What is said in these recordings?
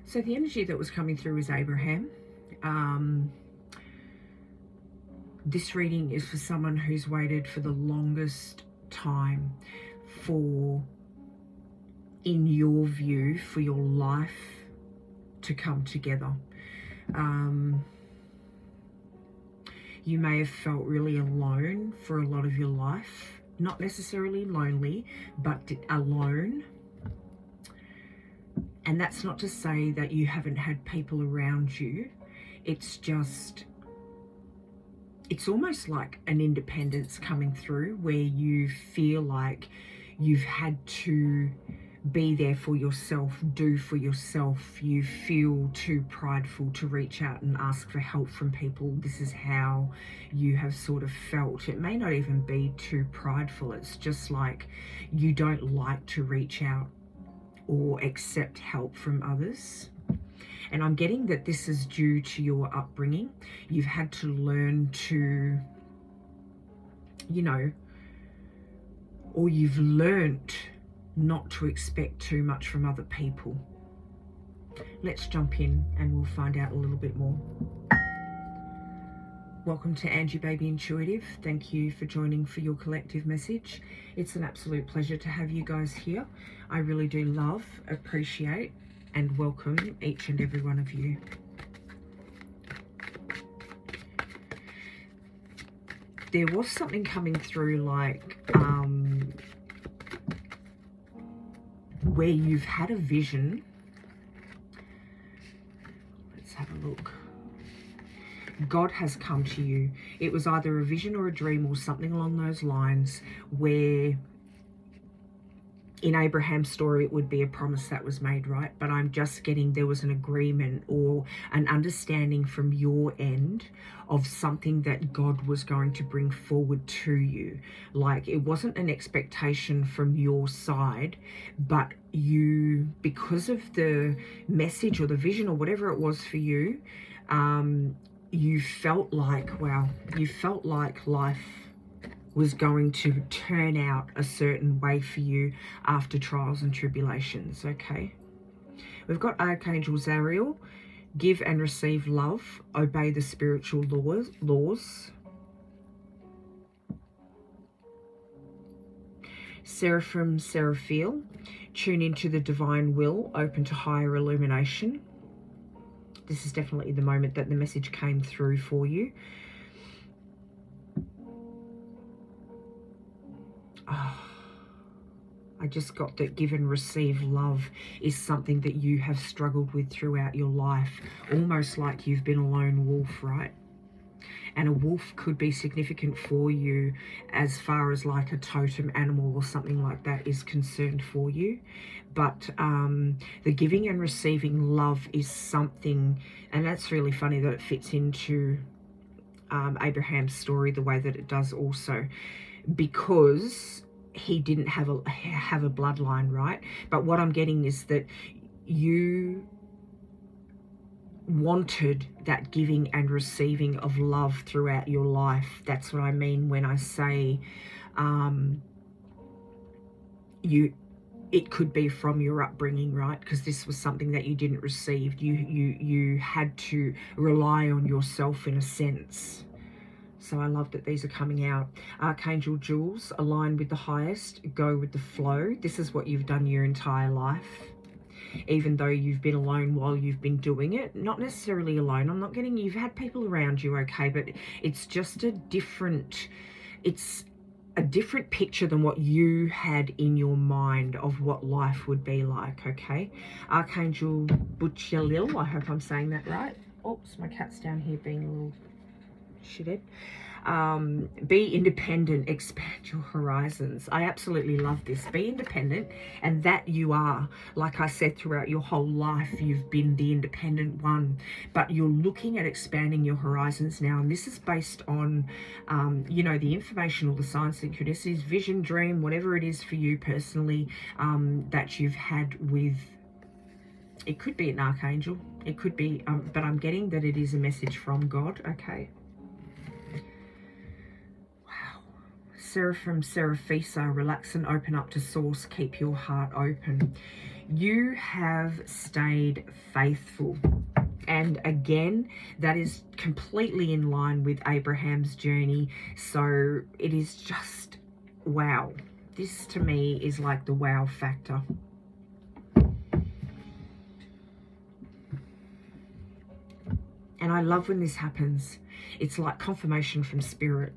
So the energy that was coming through is Abraham. This reading is for someone who's waited for the longest time for, in your view, for your life to come together. You may have felt really alone for a lot of your life. Not necessarily lonely, but alone. And that's not to say that you haven't had people around you. It's just, it's almost like an independence coming through where you feel like you've had to be there for yourself, do for yourself. You feel too prideful to reach out and ask for help from people. This is how you have sort of felt. It may not even be too prideful. It's just like you don't like to reach out or accept help from others. And I'm getting that this is due to your upbringing. You've had to learn to, you know, or you've learnt not to expect too much from other people. Let's jump in and we'll find out a little bit more. Welcome to Angie Baby Intuitive. Thank you for joining for your collective message. It's an absolute pleasure to have you guys here. I really do love, appreciate, and welcome each and every one of you. There was something coming through like where you've had a vision. Let's have a look. God has come to you. It was either a vision or a dream or something along those lines where in Abraham's story it would be a promise that was made, right? But I'm just getting there was an agreement or an understanding from your end of something that God was going to bring forward to you. Like it wasn't an expectation from your side, but you, because of the message or the vision or whatever it was for you, you felt like, wow, you felt like life was going to turn out a certain way for you after trials and tribulations, okay? We've got Archangel Zariel, give and receive love, obey the spiritual laws. Seraphim Seraphiel, tune into the divine will, open to higher illumination. This is definitely the moment that the message came through for you. Oh, I just got that give and receive love is something that you have struggled with throughout your life. Almost like you've been a lone wolf, right? And a wolf could be significant for you as far as like a totem animal or something like that is concerned for you. But the giving and receiving love is something, and that's really funny that it fits into Abraham's story the way that it does also, because he didn't have a bloodline, right? But what I'm getting is that you wanted that giving and receiving of love throughout your life. That's what I mean when I say it could be from your upbringing, right? Because this was something that you didn't receive. You had to rely on yourself in a sense. So I love that these are coming out. Archangel Jules, align with the highest, go with the flow. This is what you've done your entire life. Even though you've been alone while you've been doing it. Not necessarily alone. I'm not getting, you've had people around you, okay, but it's just a different, it's a different picture than what you had in your mind of what life would be like, okay? Archangel Butchelil, I hope I'm saying that right. Oops, my cat's down here being a little shithead. Be independent, expand your horizons. I absolutely love this. Be independent, and that you are. Like I said, throughout your whole life, you've been the independent one, but you're looking at expanding your horizons now, and this is based on, you know, the information or the signs, synchronicities, vision, dream, whatever it is for you personally, that you've had with, it could be an archangel, it could be, but I'm getting that it is a message from God, okay? Seraphim Seraphisa, relax and open up to source. Keep your heart open. You have stayed faithful. And again, that is completely in line with Abraham's journey. So it is just, wow. This to me is like the wow factor. And I love when this happens. It's like confirmation from spirit.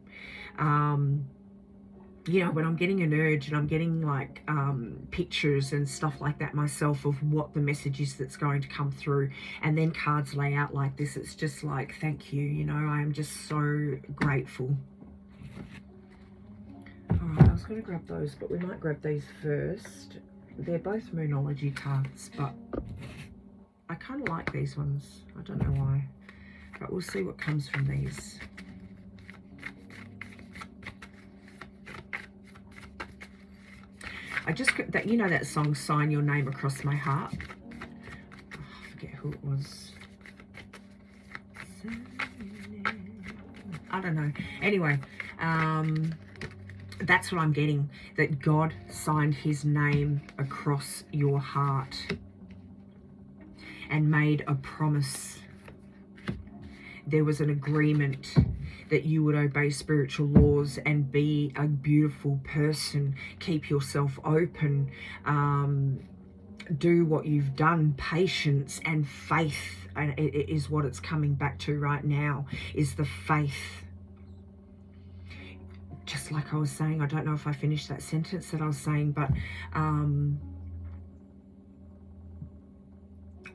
You know, when I'm getting an urge and I'm getting like pictures and stuff like that myself of what the message is that's going to come through, and then cards lay out like this, it's just like, thank you, you know, I am just so grateful. All right, I was going to grab those, but we might grab these first. They're both Moonology cards, but I kind of like these ones. I don't know why, but we'll see what comes from these. I just got that, you know, that song, Sign Your Name Across My Heart. Oh, I forget who it was. I don't know. Anyway, that's what I'm getting, that God signed his name across your heart and made a promise. There was an agreement that you would obey spiritual laws and be a beautiful person, keep yourself open, do what you've done. Patience and faith, and it is what it's coming back to right now, is the faith. Just like I was saying, I don't know if I finished that sentence that I was saying, but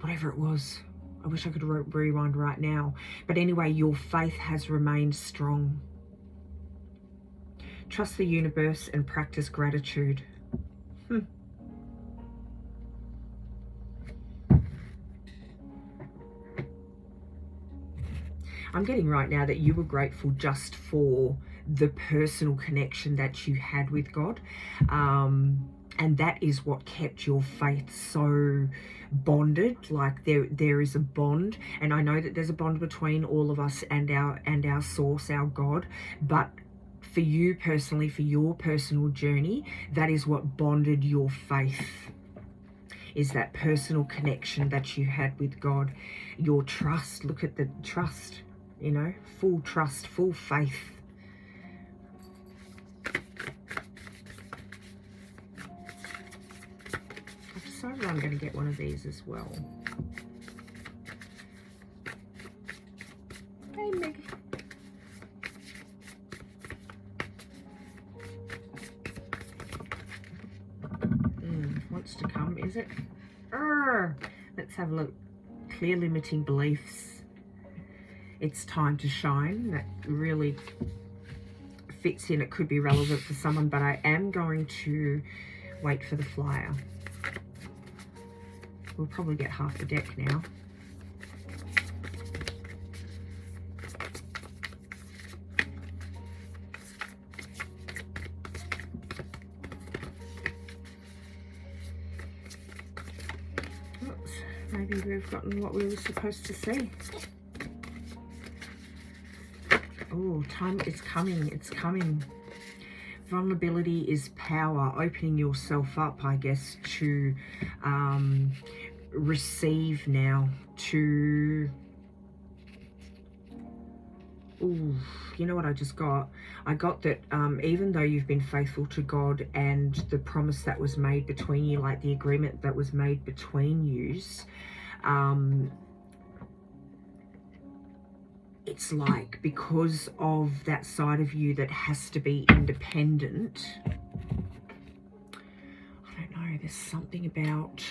whatever it was, I wish I could rewind right now. But anyway, your faith has remained strong. Trust the universe and practice gratitude. I'm getting right now that you were grateful just for the personal connection that you had with God. And that is what kept your faith so bonded. Like there is a bond, and I know that there's a bond between all of us and our source, our God. But for you personally, for your personal journey, that is what bonded your faith, is that personal connection that you had with God. Your trust, look at the trust, you know, full trust, full faith. I'm going to get one of these as well. Hey, Meg. Wants to come, is it? Let's have a look. Clear limiting beliefs. It's time to shine. That really fits in. It could be relevant for someone, but I am going to wait for the flyer. We'll probably get half the deck now. Oops, maybe we've gotten what we were supposed to see. Oh, time is coming. It's coming. Vulnerability is power. Opening yourself up, I guess, to receive now, to... Ooh, you know what I just got? I got that even though you've been faithful to God and the promise that was made between you, like the agreement that was made between yous, it's like, because of that side of you that has to be independent, I don't know, there's something about...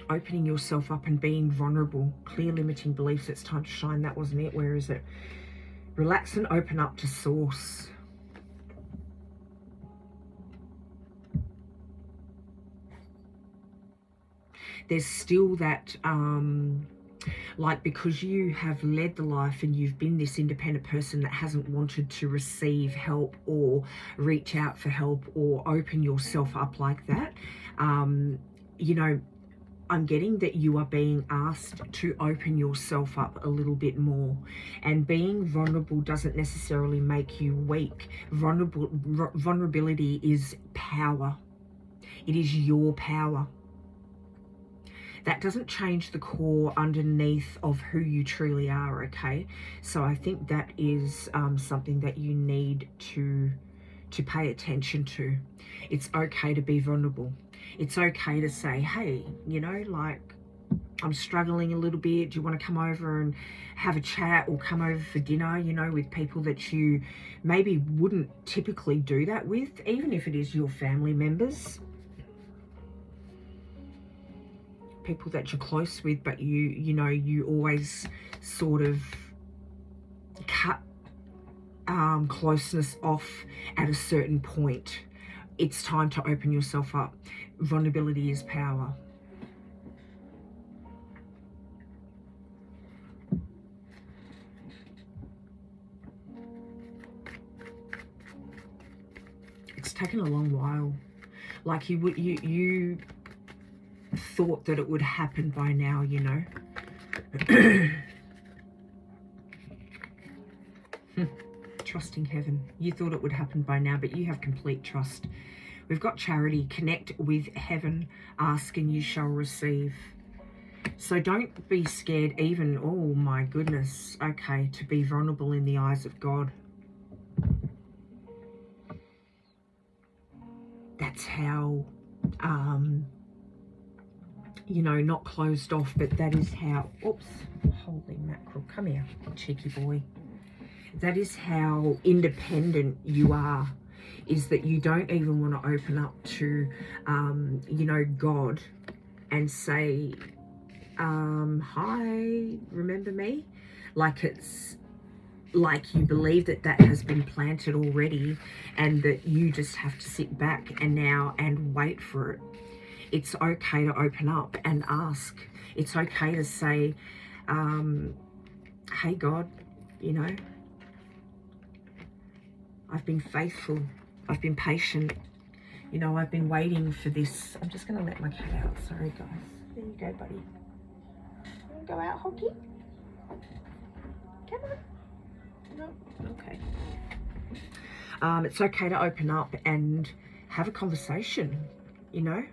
opening yourself up and being vulnerable. Clear limiting beliefs, it's time to shine. That wasn't it. Where is it? Relax and open up to source. There's still that, like, because you have led the life and you've been this independent person that hasn't wanted to receive help or reach out for help or open yourself up like that, you know, I'm getting that you are being asked to open yourself up a little bit more. And being vulnerable doesn't necessarily make you weak. Vulnerability is power. It is your power. That doesn't change the core underneath of who you truly are, okay? So I think that is something that you need to pay attention to. It's okay to be vulnerable. It's okay to say, hey, you know, like, I'm struggling a little bit. Do you want to come over and have a chat, or come over for dinner, you know, with people that you maybe wouldn't typically do that with, even if it is your family members, people that you're close with, but you know, you always sort of cut closeness off at a certain point. It's time to open yourself up. Vulnerability is power. It's taken a long while. Like you thought that it would happen by now, you know. Trusting heaven. You thought it would happen by now, but you have complete trust. We've got charity. Connect with heaven. Ask and you shall receive. So don't be scared even, oh my goodness, okay, to be vulnerable in the eyes of God. That's how, you know, not closed off, but that is how, oops, holy mackerel, come here, cheeky boy. That is how independent you are, is that you don't even want to open up to, you know, God and say, hi, remember me? Like it's like you believe that that has been planted already, and that you just have to sit back and wait for it. It's okay to open up and ask. It's okay to say, hey God, you know, I've been faithful. I've been patient. You know, I've been waiting for this. I'm just going to let my cat out. Sorry, guys. There you go, buddy. Go out, Hockey. Come on. No. Okay. It's okay to open up and have a conversation, you know.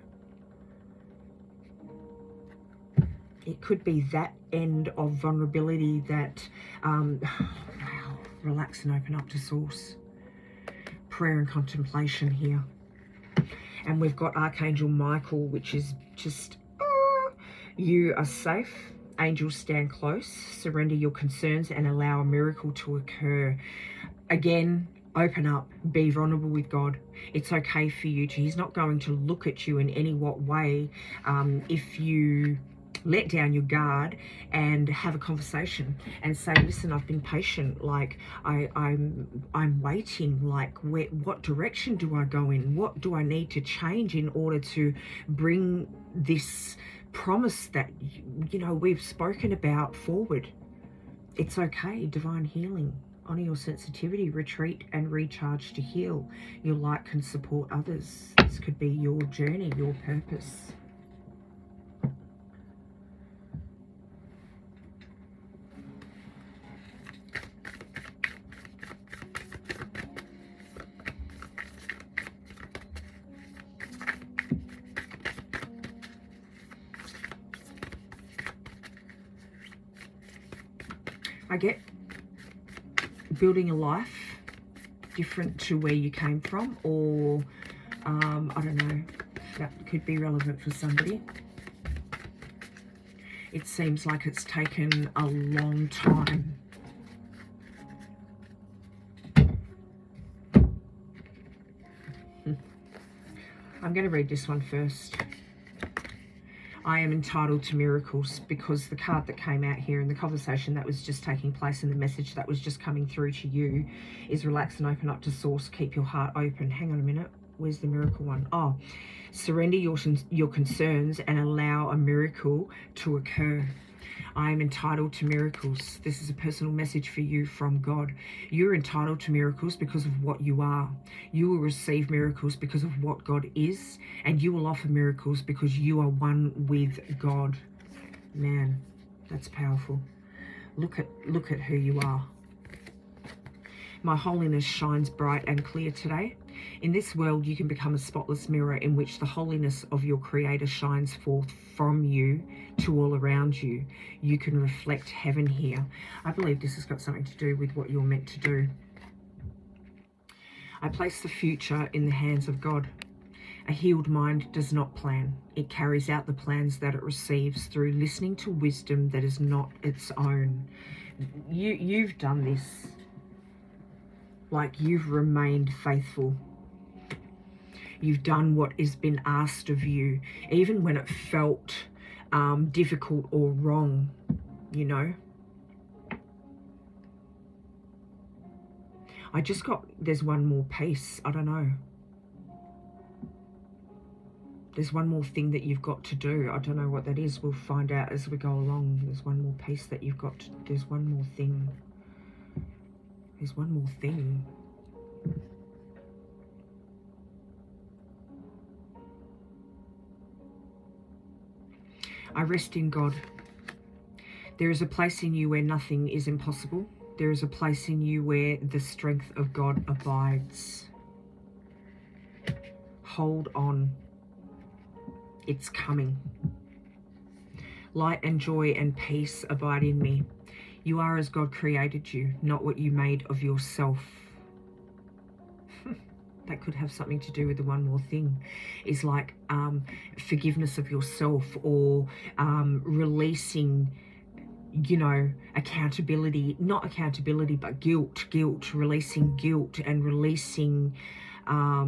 It could be that end of vulnerability that, wow, relax and open up to source. Prayer and contemplation here. And we've got Archangel Michael, which is just, you are safe. Angels stand close. Surrender your concerns and allow a miracle to occur. Again, open up. Be vulnerable with God. It's okay for you to. He's not going to look at you in any what way if you let down your guard and have a conversation and say, listen, I've been patient, like I'm waiting, like what direction do I go in, what do I need to change in order to bring this promise that, you know, we've spoken about forward. It's okay. Divine healing. Honor your sensitivity. Retreat and recharge to heal. Your light can support others. This could be your journey, your purpose. I get building a life different to where you came from, or I don't know, that could be relevant for somebody. It seems like it's taken a long time. I'm going to read this one first. I am entitled to miracles, because the card that came out here and the conversation that was just taking place and the message that was just coming through to you is relax and open up to source. Keep your heart open. Hang on a minute. Where's the miracle one? Oh, surrender your concerns and allow a miracle to occur. I am entitled to miracles. This is a personal message for you from God. You're entitled to miracles because of what you are. You will receive miracles because of what God is, and you will offer miracles because you are one with God. Man, that's powerful. Look at who you are. My holiness shines bright and clear today. In this world, you can become a spotless mirror in which the holiness of your Creator shines forth from you to all around you. You can reflect heaven here. I believe this has got something to do with what you're meant to do. I place the future in the hands of God. A healed mind does not plan. It carries out the plans that it receives through listening to wisdom that is not its own. You've done this. Like, you've remained faithful. You've done what has been asked of you, even when it felt difficult or wrong, you know. I just got, there's one more piece, I don't know. There's one more thing that you've got to do. I don't know what that is. We'll find out as we go along. There's one more piece that you've got to, there's one more thing. There's one more thing. I rest in God. There is a place in you where nothing is impossible. There is a place in you where the strength of God abides. Hold on. It's coming. Light and joy and peace abide in me. You are as God created you, not what you made of yourself. That could have something to do with the one more thing. Is like forgiveness of yourself, or releasing, you know, accountability. Not accountability, but guilt. Releasing guilt and releasing... oh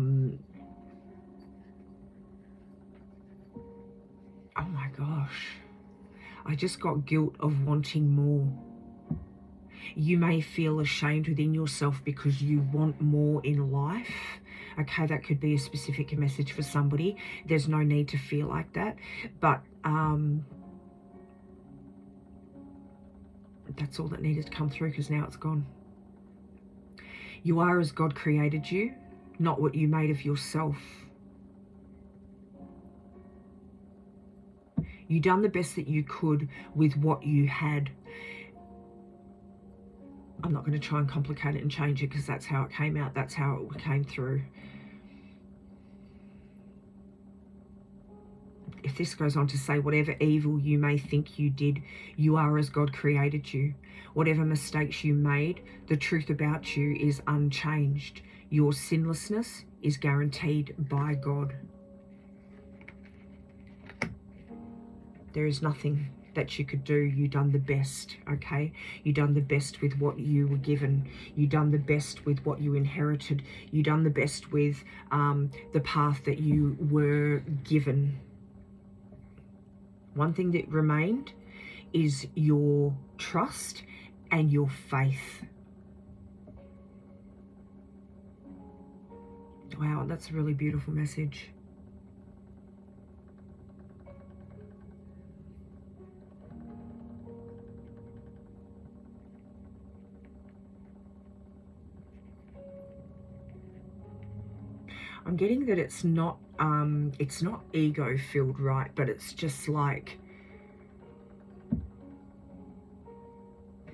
my gosh. I just got guilt of wanting more. You may feel ashamed within yourself because you want more in life. Okay, that could be a specific message for somebody. There's no need to feel like that. But that's all that needed to come through, because now it's gone. You are as God created you, not what you made of yourself. You done the best that you could with what you had. I'm not going to try and complicate it and change it, because that's how it came out. That's how it came through. If this goes on to say, whatever evil you may think you did, you are as God created you. Whatever mistakes you made, the truth about you is unchanged. Your sinlessness is guaranteed by God. There is nothing that you could do. You done the best, okay? You done the best with what you were given. You done the best with what you inherited. You done the best with the path that you were given. One thing that remained is your trust and your faith. Wow, that's a really beautiful message. I'm getting that it's not ego filled, right? But it's just like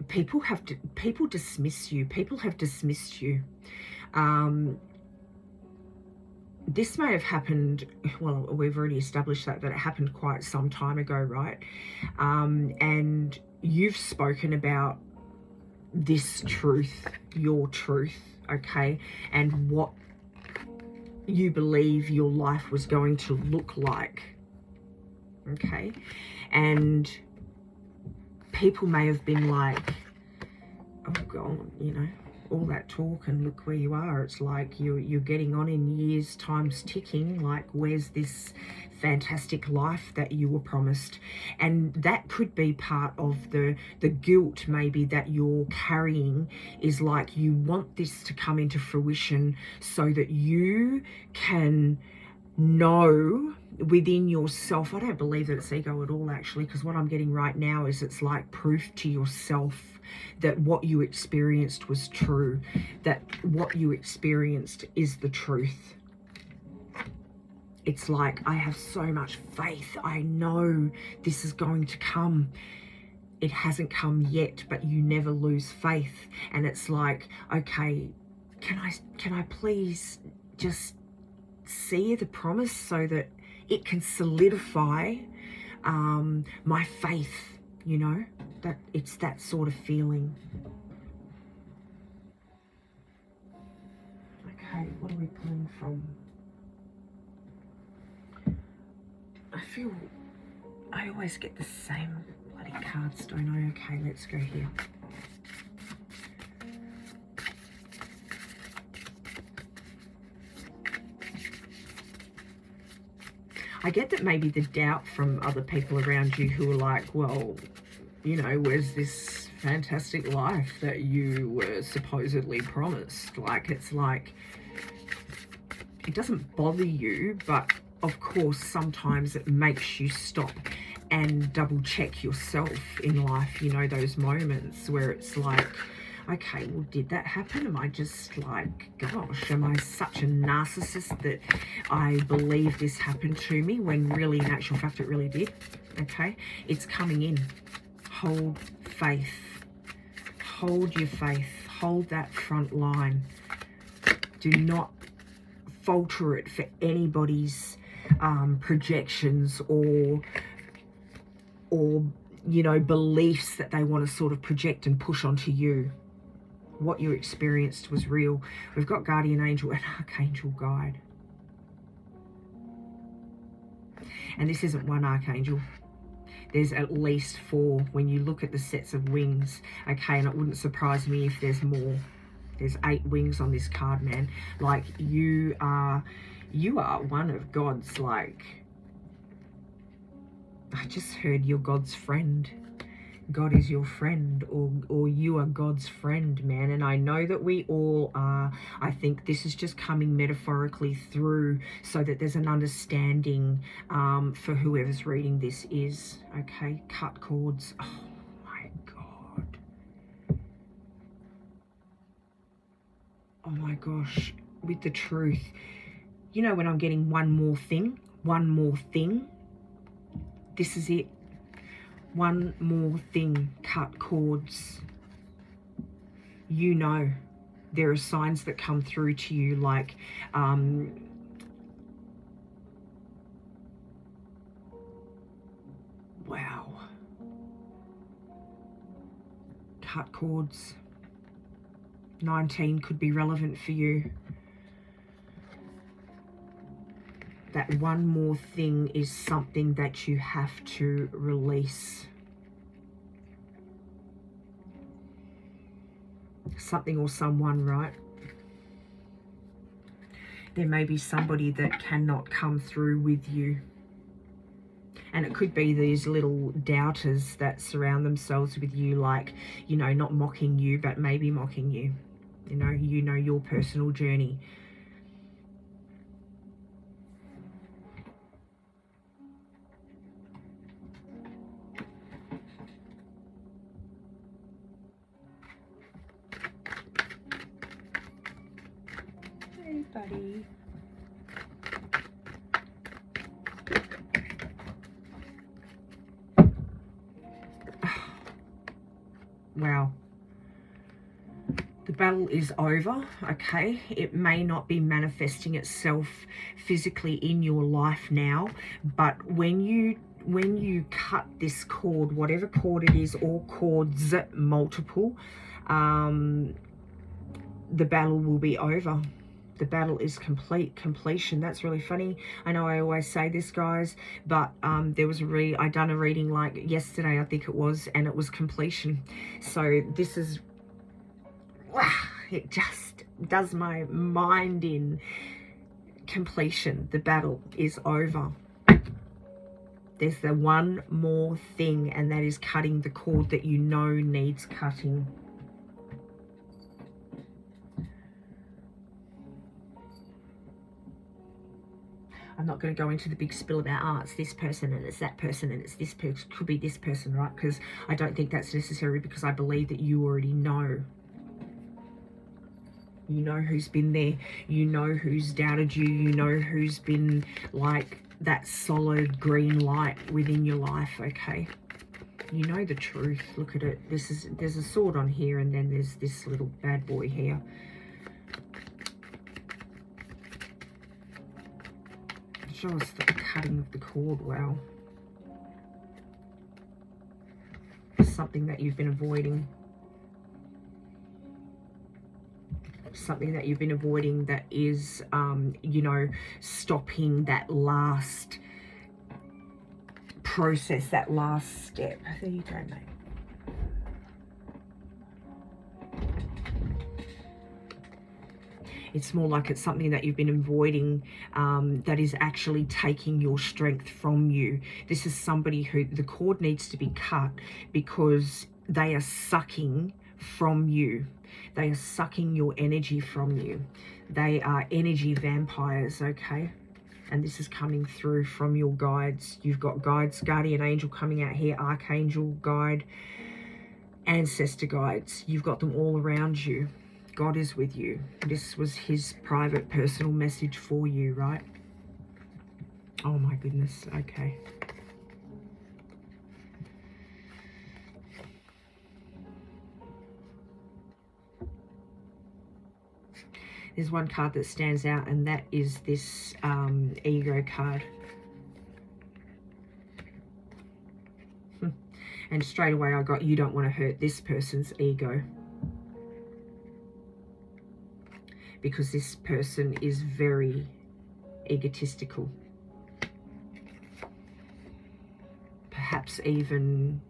people dismiss you. People have dismissed you. This may have happened, well, we've already established that it happened quite some time ago, right? And you've spoken about this truth, your truth, okay? And what you believe your life was going to look like, okay? And people may have been like, oh God, you know, all that talk and look where you are. It's like you're getting on in years, time's ticking, like where's this fantastic life that you were promised? And that could be part of the guilt maybe that you're carrying, is like you want this to come into fruition so that you can know within yourself. I don't believe that it's ego at all, actually, because what I'm getting right now is it's like proof to yourself that what you experienced was true, that what you experienced is the truth. It's like, I have so much faith. I know this is going to come. It hasn't come yet, but you never lose faith. And it's like, okay, can I please just see the promise so that it can solidify my faith, you know, that it's that sort of feeling. Okay, what are we pulling from? I feel I always get the same bloody cards, don't I? Okay, let's go here. I get that maybe the doubt from other people around you who are like, well, you know, where's this fantastic life that you were supposedly promised? Like, it's like, it doesn't bother you, but of course, sometimes it makes you stop and double check yourself in life, you know, those moments where it's like, okay, well, did that happen? Am I just like, gosh, am I such a narcissist that I believe this happened to me when really, in actual fact, it really did? Okay, it's coming in. Hold faith. Hold your faith. Hold that front line. Do not falter it for anybody's projections or you know, beliefs that they want to sort of project and push onto you. What you experienced was real. We've got guardian angel and archangel guide, and this isn't one archangel. There's at least 4 when you look at the sets of wings. Okay, and it wouldn't surprise me if there's more. There's 8 wings on this card, man. Like, you are one of God's, like, I just heard you're God's friend. God is your friend, or you are God's friend, man. And I know that we all are. I think this is just coming metaphorically through so that there's an understanding for whoever's reading this is. Okay, cut cords. Oh my God. Oh my gosh, with the truth. You know, when I'm getting one more thing, this is it. One more thing, cut cords. You know, there are signs that come through to you like, wow. Cut cords. 19 could be relevant for you. That one more thing is something that you have to release. Something or someone, right? There may be somebody that cannot come through with you. And it could be these little doubters that surround themselves with you, like, you know, not mocking you, but maybe mocking you. You know your personal journey. Hey, buddy. Wow. The battle is over, okay? It may not be manifesting itself physically in your life now, but when you cut this cord, whatever cord it is, or cords multiple, the battle will be over. The battle is completion. That's really funny. I know I always say this, guys, but there was I done a reading like yesterday, I think it was, and it was completion. So this is, wow, it just does my mind in. Completion. The battle is over. There's the one more thing, and that is cutting the cord that you know needs cutting. I'm not going to go into the big spill about, oh, it's this person and it's that person and it's this person, could be this person, right? Because I don't think that's necessary, because I believe that you already know. You know who's been there. You know who's doubted you. You know who's been like that solid green light within your life, okay? You know the truth. Look at it. There's a sword on here, and then there's this little bad boy here. Show us the cutting of the cord. Wow. Something that you've been avoiding. Something that you've been avoiding that is, you know, stopping that last process, that last step. There you go, mate. It's more like it's something that you've been avoiding, that is actually taking your strength from you. This is somebody who the cord needs to be cut, because they are sucking from you. They are sucking your energy from you. They are energy vampires, okay? And this is coming through from your guides. You've got guides, guardian angel coming out here, archangel, guide, ancestor guides. You've got them all around you. God is with you. This was his private personal message for you, right? Oh my goodness, okay. There's one card that stands out, and that is this ego card. And straight away I got, you don't want to hurt this person's ego. Because this person is very egotistical. Perhaps even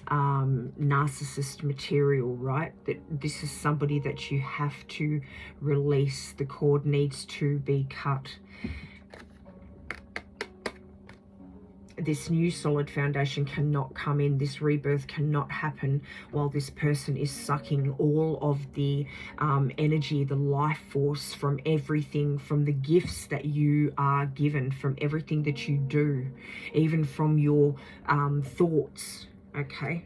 narcissist material, right? That this is somebody that you have to release. The cord needs to be cut. This new solid foundation cannot come in. This rebirth cannot happen while this person is sucking all of the energy, the life force from everything, from the gifts that you are given, from everything that you do, even from your thoughts, okay?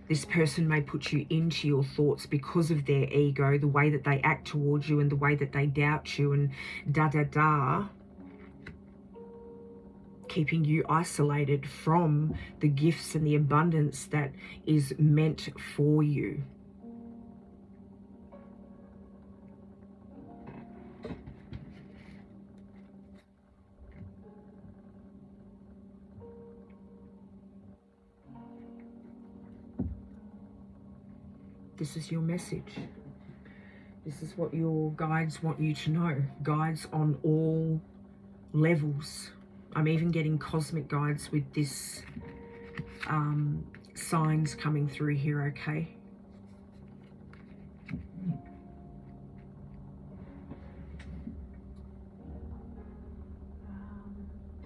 This person may put you into your thoughts because of their ego, the way that they act towards you and the way that they doubt you and da-da-da, keeping you isolated from the gifts and the abundance that is meant for you. This is your message. This is what your guides want you to know. Guides on all levels. I'm even getting cosmic guides with this signs coming through here, okay?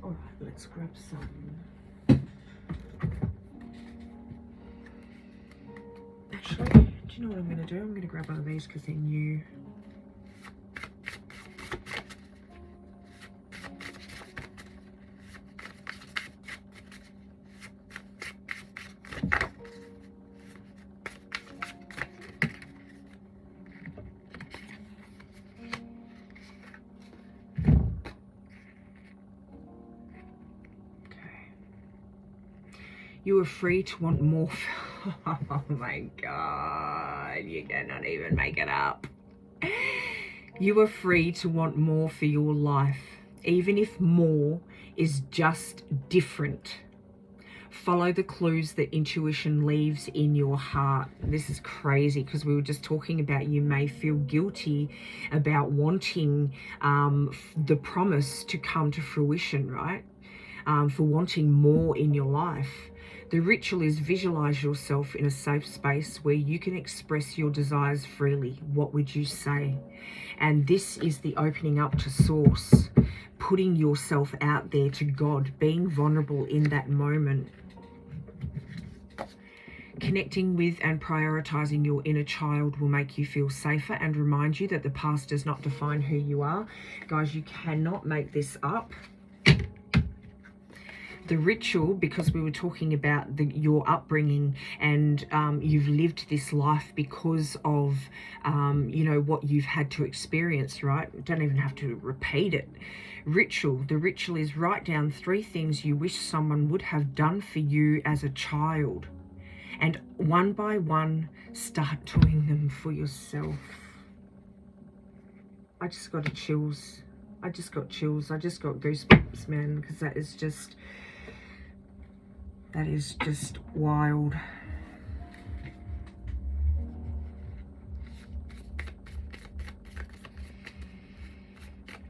All right, let's grab some. Actually, do you know what I'm going to do? I'm going to grab one of these because they're new. You are free to want more. Oh my God, you cannot even make it up. You are free to want more for your life, even if more is just different. Follow the clues that intuition leaves in your heart. This is crazy because we were just talking about you may feel guilty about wanting the promise to come to fruition, right? For wanting more in your life. The ritual is visualize yourself in a safe space where you can express your desires freely. What would you say? And this is the opening up to source, putting yourself out there to God, being vulnerable in that moment. Connecting with and prioritizing your inner child will make you feel safer and remind you that the past does not define who you are. Guys, you cannot make this up. The ritual, because we were talking about your upbringing, and you've lived this life because of, you know, what you've had to experience, right? Don't even have to repeat it. Ritual. The ritual is write down 3 things you wish someone would have done for you as a child. And one by one, start doing them for yourself. I just got chills. I just got chills. I just got goosebumps, man, because that is just wild.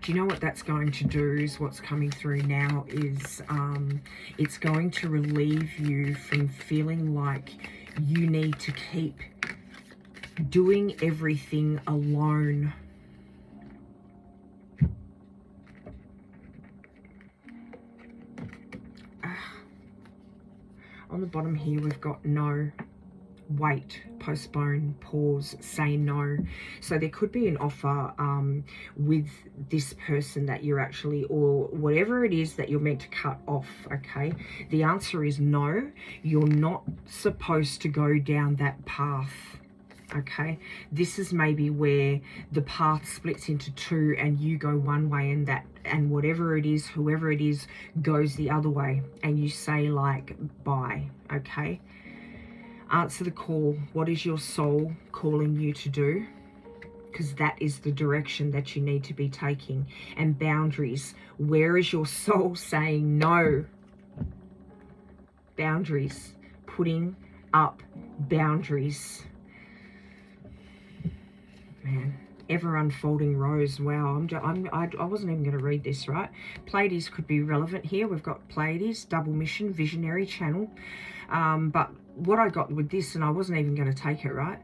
Do you know what that's going to do? Is what's coming through now is it's going to relieve you from feeling like you need to keep doing everything alone. On the bottom here, we've got no, wait, postpone, pause, say no. So there could be an offer with this person that you're actually, or whatever it is that you're meant to cut off, okay? The answer is no. You're not supposed to go down that path. Okay, this is maybe where the path splits into 2 and you go one way, and whatever it is, whoever it is, goes the other way, and you say like bye. Okay, answer the call. What is your soul calling you to do? Because that is the direction that you need to be taking. And boundaries. Where is your soul saying no? Boundaries. Putting up boundaries. Man, ever unfolding rose. Wow, I wasn't even going to read this, right? Pleiades could be relevant here. We've got Pleiades, double mission, visionary channel. But what I got with this, and I wasn't even going to take it, right?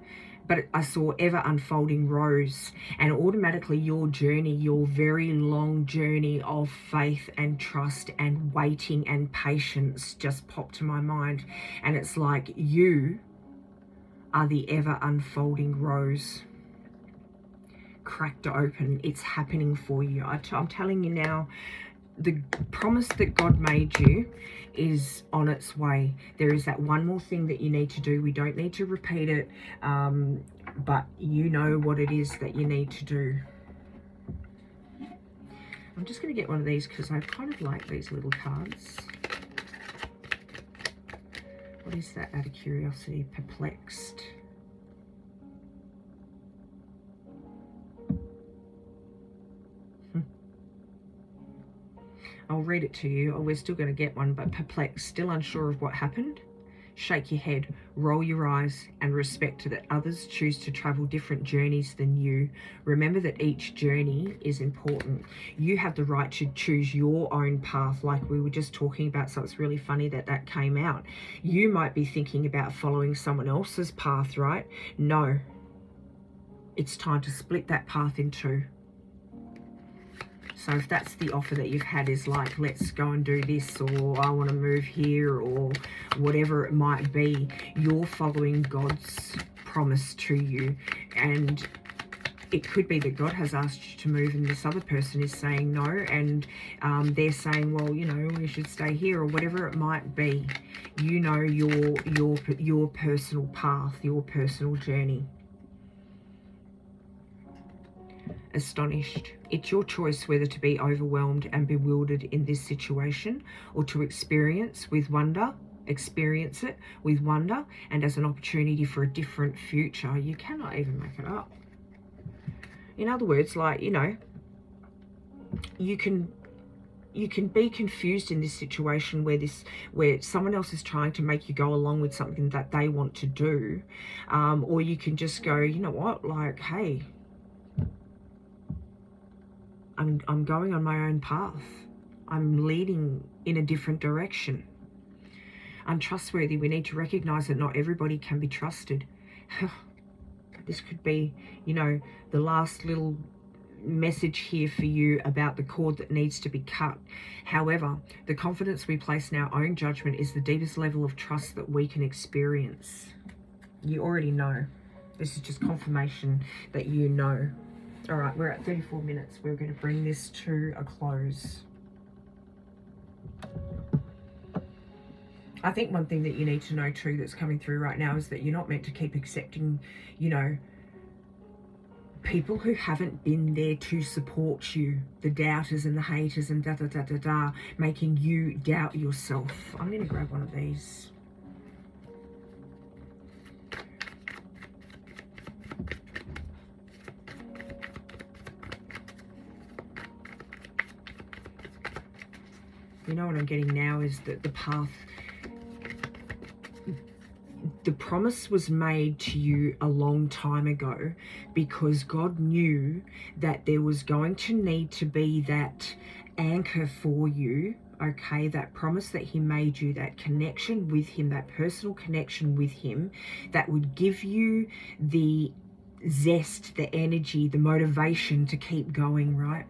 But I saw ever unfolding rose, and automatically your journey, your very long journey of faith and trust and waiting and patience just popped to my mind. And it's like you are the ever unfolding rose. Cracked open. It's happening for you. I'm telling you now, the promise that God made you is on its way. There is that one more thing that you need to do. We don't need to repeat it, but you know what it is that you need to do. I'm just going to get one of these because I kind of like these little cards. What is that, out of curiosity? Perplexed. I'll read it to you. Oh, we're still going to get one, but perplexed, still unsure of what happened. Shake your head, roll your eyes, and respect that others choose to travel different journeys than you. Remember that each journey is important. You have the right to choose your own path, like we were just talking about, so it's really funny that that came out. You might be thinking about following someone else's path, right? No. It's time to split that path in 2. So if that's the offer that you've had, is like, let's go and do this, or I want to move here, or whatever it might be, you're following God's promise to you. And it could be that God has asked you to move and this other person is saying no, and they're saying, well, you know, we should stay here, or whatever it might be. You know your personal path, your personal journey. Astonished. It's your choice whether to be overwhelmed and bewildered in this situation, or to experience it with wonder, and as an opportunity for a different future. You cannot even make it up. In other words, like, you know, you can be confused in this situation where someone else is trying to make you go along with something that they want to do, or you can just go, you know what, like, hey, I'm going on my own path. I'm leading in a different direction. Untrustworthy. We need to recognize that not everybody can be trusted. This could be, you know, the last little message here for you about the cord that needs to be cut. However, the confidence we place in our own judgment is the deepest level of trust that we can experience. You already know. This is just confirmation that you know. All right, we're at 34 minutes. We're going to bring this to a close. I think one thing that you need to know too that's coming through right now is that you're not meant to keep accepting, you know, people who haven't been there to support you, the doubters and the haters and da-da-da-da-da, making you doubt yourself. I'm going to grab one of these. You know what I'm getting now is that the path, the promise was made to you a long time ago because God knew that there was going to need to be that anchor for you, okay? That promise that he made you, that connection with him, that personal connection with him that would give you the zest, the energy, the motivation to keep going, right?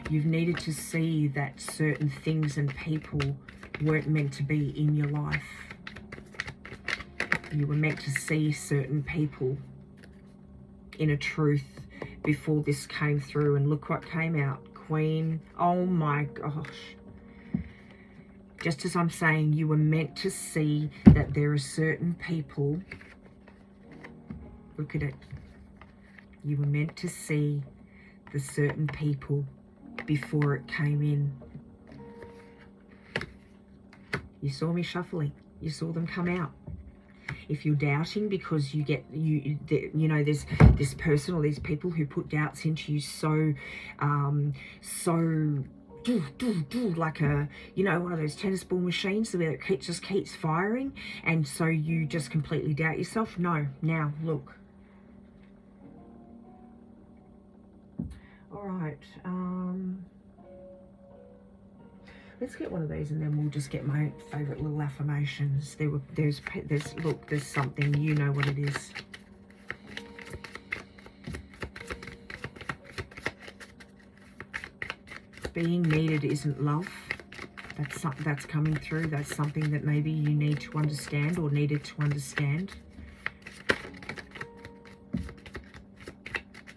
You've needed to see that certain things and people weren't meant to be in your life. You were meant to see certain people in a truth before this came through. And look what came out. Queen. Oh my gosh. Just as I'm saying, you were meant to see that there are certain people. Look at it. You were meant to see the certain people before it came in. You saw me shuffling. You saw them come out. If you're doubting because you get, you know, there's this person or these people who put doubts into you so like a, you know, one of those tennis ball machines where it just keeps firing, and so you just completely doubt yourself. No, now look. All right, let's get one of these and then we'll just get my favorite little affirmations. There's look, there's something, you know what it is. Being needed isn't love. That's coming through. That's something that maybe you need to understand or needed to understand.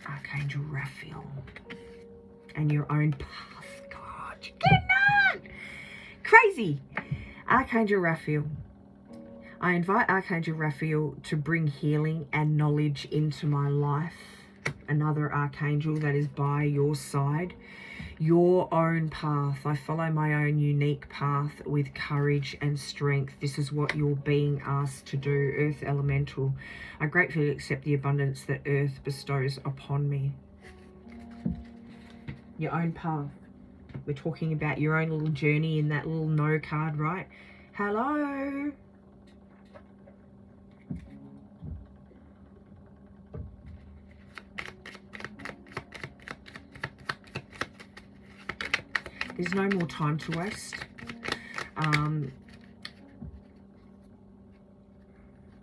Archangel Raphael. And your own path. God, you're getting on! Crazy! Archangel Raphael. I invite Archangel Raphael to bring healing and knowledge into my life. Another archangel that is by your side. Your own path. I follow my own unique path with courage and strength. This is what you're being asked to do. Earth Elemental. I gratefully accept the abundance that Earth bestows upon me. Your own path. We're talking about your own little journey in that little no card, right? Hello. There's no more time to waste.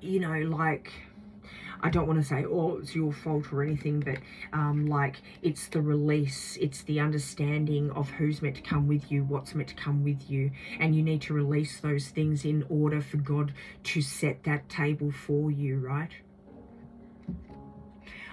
You know, like, I don't want to say, oh, it's your fault or anything, but like, it's the release, it's the understanding of who's meant to come with you, what's meant to come with you, and you need to release those things in order for God to set that table for you, right?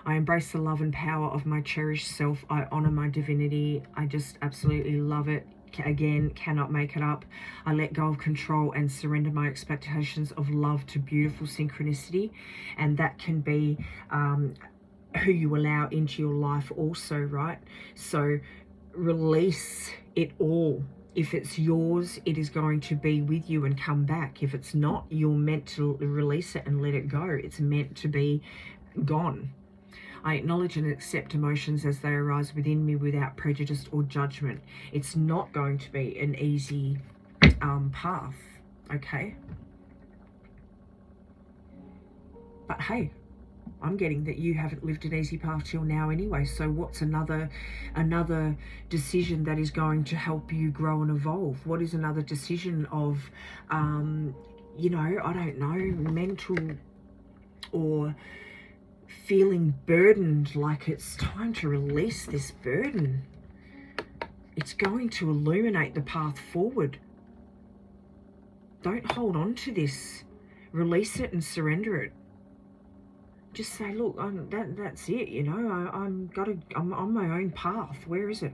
I embrace the love and power of my cherished self. I honor my divinity. I just absolutely love it. Again, cannot make it up. I let go of control and surrender my expectations of love to beautiful synchronicity. And that can be who you allow into your life also, right? So release it all. If it's yours, it is going to be with you and come back. If it's not, you're meant to release it and let it go. It's meant to be gone. I acknowledge and accept emotions as they arise within me without prejudice or judgment. It's not going to be an easy path, okay? But hey, I'm getting that you haven't lived an easy path till now anyway. So what's another decision that is going to help you grow and evolve? What is another decision of, you know, I don't know, mental or feeling burdened, like it's time to release this burden? It's going to illuminate the path forward. Don't hold on to this. Release it and surrender it. Just say, look, that's it, you know. I'm on my own path. Where is it?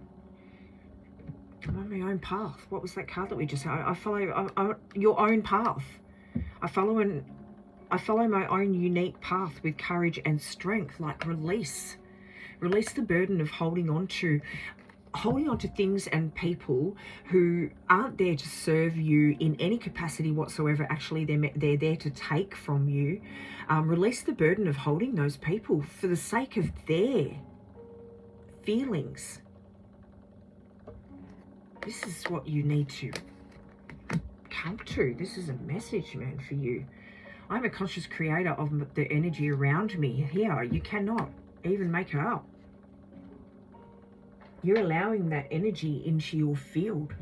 I'm on my own path. What was that card that we just had? I follow your own path. I follow my own unique path with courage and strength. Like, release the burden of holding on to things and people who aren't there to serve you in any capacity whatsoever. Actually, they're there to take from you. Release the burden of holding those people for the sake of their feelings. This is what you need to come to. This is a message, man, for you. I'm a conscious creator of the energy around me. Here, you cannot even make it up. You're allowing that energy into your field.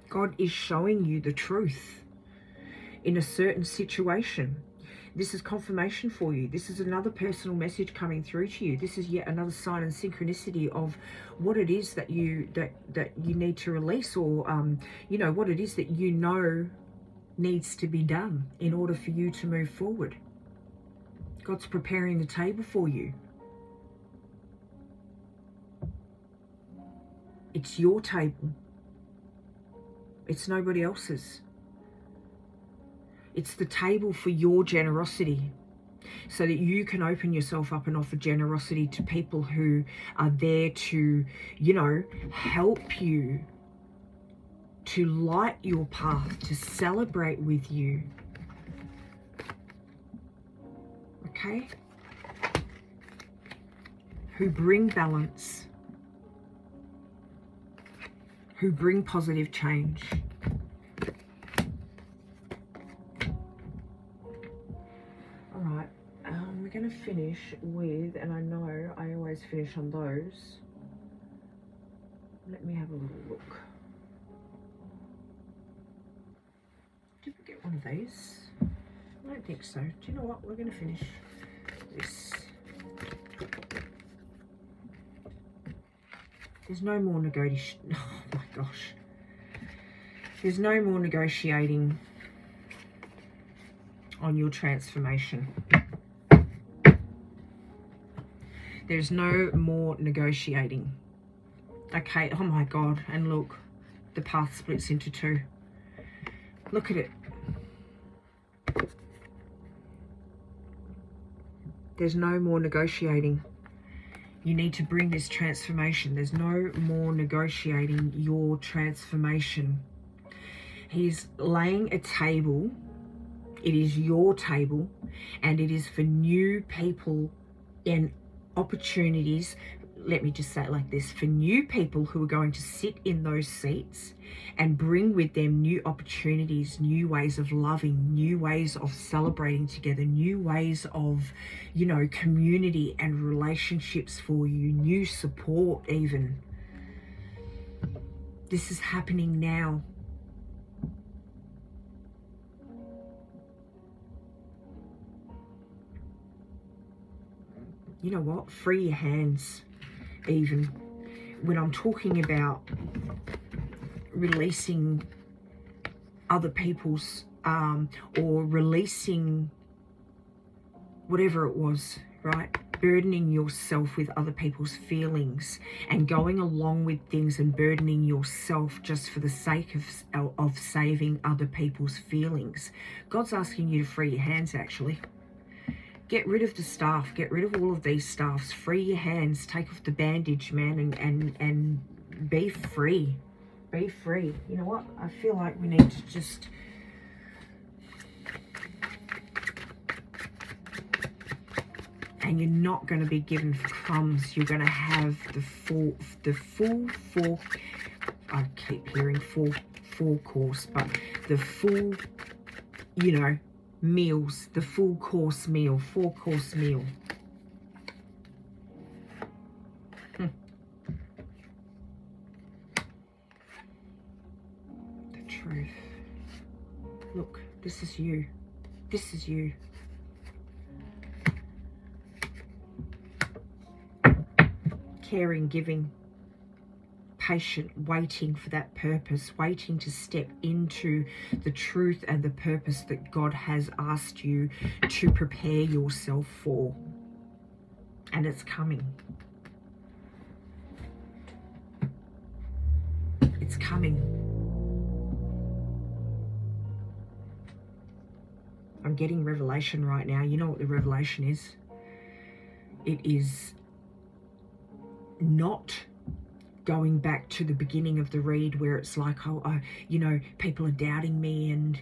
God is showing you the truth in a certain situation. This is confirmation for you. This is another personal message coming through to you. This is yet another sign and synchronicity of what it is that you need to release, or you know, what it is that you know needs to be done in order for you to move forward. God's preparing the table for you. It's your table. It's nobody else's. It's the table for your generosity, so that you can open yourself up and offer generosity to people who are there to, you know, help you, to light your path, to celebrate with you. Okay? Who bring balance, who bring positive change. All right, we're going to finish with, and I know I always finish on those. Let me have a little look. Did we get one of these? I don't think so. Do you know what? We're going to finish this. There's no more negotiation. Oh my gosh. There's no more negotiating on your transformation. There's no more negotiating. Okay, oh my God. And look, the path splits into two. Look at it. There's no more negotiating. You need to bring this transformation. There's no more negotiating your transformation. He's laying a table. It is your table, and it is for new people and opportunities. Let me just say it like this: for new people who are going to sit in those seats and bring with them new opportunities, new ways of loving, new ways of celebrating together, new ways of, you know, community and relationships for you, new support even. This is happening now. You know what? Free your hands. Even when I'm talking about releasing other people's or releasing whatever it was, right? Burdening yourself with other people's feelings and going along with things and burdening yourself just for the sake of saving other people's feelings. God's asking you to free your hands, actually. Get rid of the staff. Get rid of all of these staffs. Free your hands. Take off the bandage, man, and be free. Be free. You know what? I feel like we need to just... And you're not going to be given crumbs. You're going to have the full fork. I keep hearing full course, but the full, you know, meals, the full course meal, 4-course meal. The truth. Look, this is you. This is you. Caring, giving, patient, waiting for that purpose, waiting to step into the truth and the purpose that God has asked you to prepare yourself for. And it's coming. It's coming. I'm getting revelation right now. You know what the revelation is? It is not going back to the beginning of the read where it's like, oh, you know, people are doubting me, and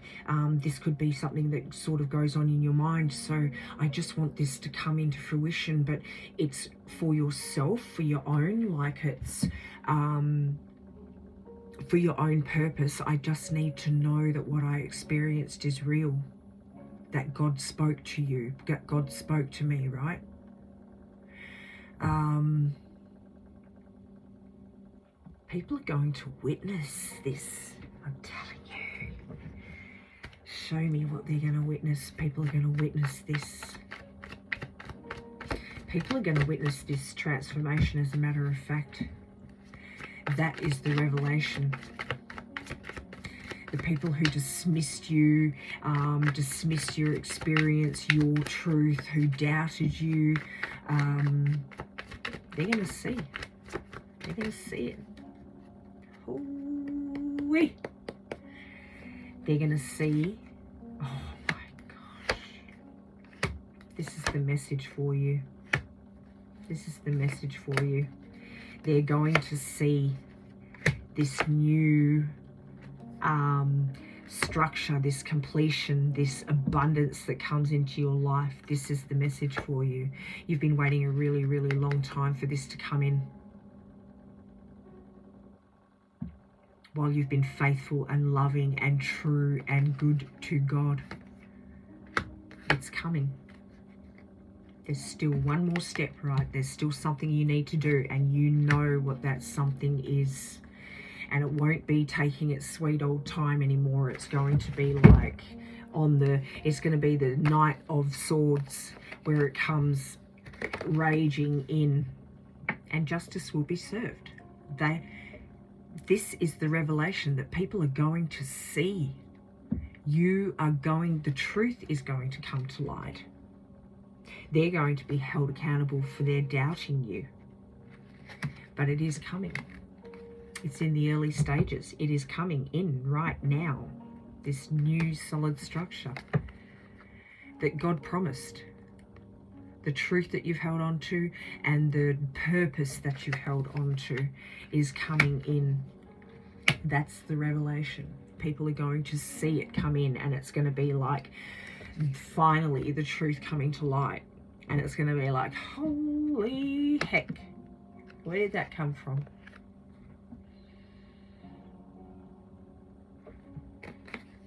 this could be something that sort of goes on in your mind. So I just want this to come into fruition, but it's for yourself, for your own, like it's for your own purpose. I just need to know that what I experienced is real, that God spoke to you, that God spoke to me, right? People are going to witness this, I'm telling you. Show me what they're going to witness. People are going to witness this. People are going to witness this transformation, as a matter of fact. That is the revelation. The people who dismissed you, dismissed your experience, your truth, who doubted you, they're going to see. They're going to see it. Ooh-wee. They're going to see. Oh my gosh. This is the message for you. This is the message for you. They're going to see this new structure, this completion, this abundance that comes into your life. This is the message for you. You've been waiting a really, really long time for this to come in. While you've been faithful and loving and true and good to God, it's coming. There's still one more step, right? There's still something you need to do, and you know what that something is. And it won't be taking its sweet old time anymore. It's going to be like it's going to be the Knight of Swords, where it comes raging in, and justice will be served. This is the revelation that people are going to see. The truth is going to come to light. They're going to be held accountable for their doubting you. But it is coming. It's in the early stages. It is coming in right now. This new solid structure that God promised. The truth that you've held on to and the purpose that you've held on to is coming in. That's the revelation. People are going to see it come in, and it's going to be like, finally, the truth coming to light. And it's going to be like, holy heck, where did that come from?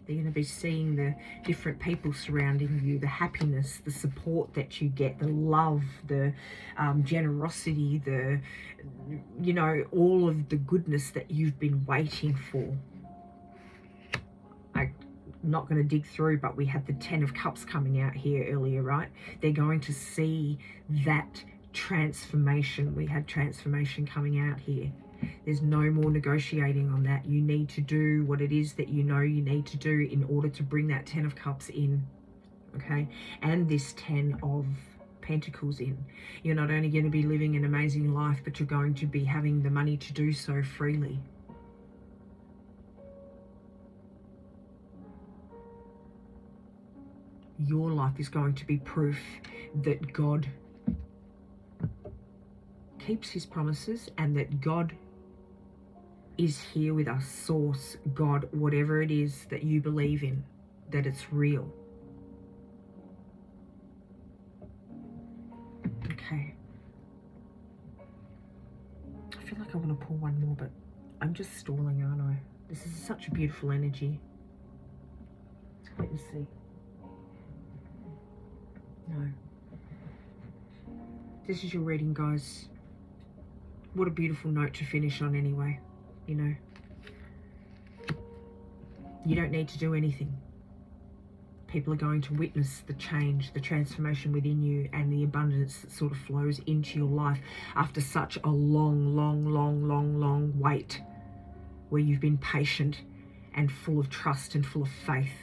They're going to be seeing the different people surrounding you, the happiness, the support that you get, the love, the generosity, all of the goodness that you've been waiting for. I'm not going to dig through, but we had the 10 of Cups coming out here earlier, right? They're going to see that transformation. We had transformation coming out here. There's no more negotiating on that. You need to do what it is that you know you need to do in order to bring that 10 of Cups in, okay? And this 10 of Pentacles in. You're not only going to be living an amazing life, but you're going to be having the money to do so freely. Your life is going to be proof that God keeps his promises, and that God is here with us. Source, God, whatever it is that you believe in, that it's real. Okay. I feel like I want to pull one more, but I'm just stalling, aren't I? This is such a beautiful energy. Let me see. No. This is your reading, guys. What a beautiful note to finish on anyway, you know. You don't need to do anything. People are going to witness the change, the transformation within you, and the abundance that sort of flows into your life after such a long wait, where you've been patient and full of trust and full of faith.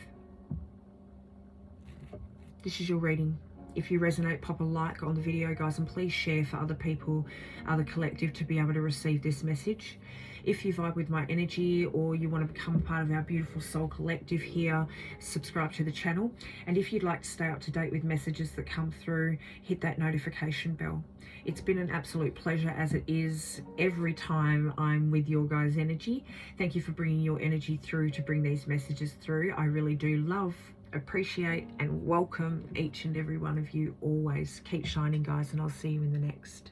This is your reading. If you resonate, pop a like on the video, guys, and please share for other people, other collective, to be able to receive this message. If you vibe with my energy or you want to become a part of our beautiful soul collective here, subscribe to the channel. And if you'd like to stay up to date with messages that come through, hit that notification bell. It's been an absolute pleasure, as it is every time I'm with your guys' energy. Thank you for bringing your energy through to bring these messages through. I really do love, appreciate and welcome each and every one of you always. Keep shining, guys, and I'll see you in the next.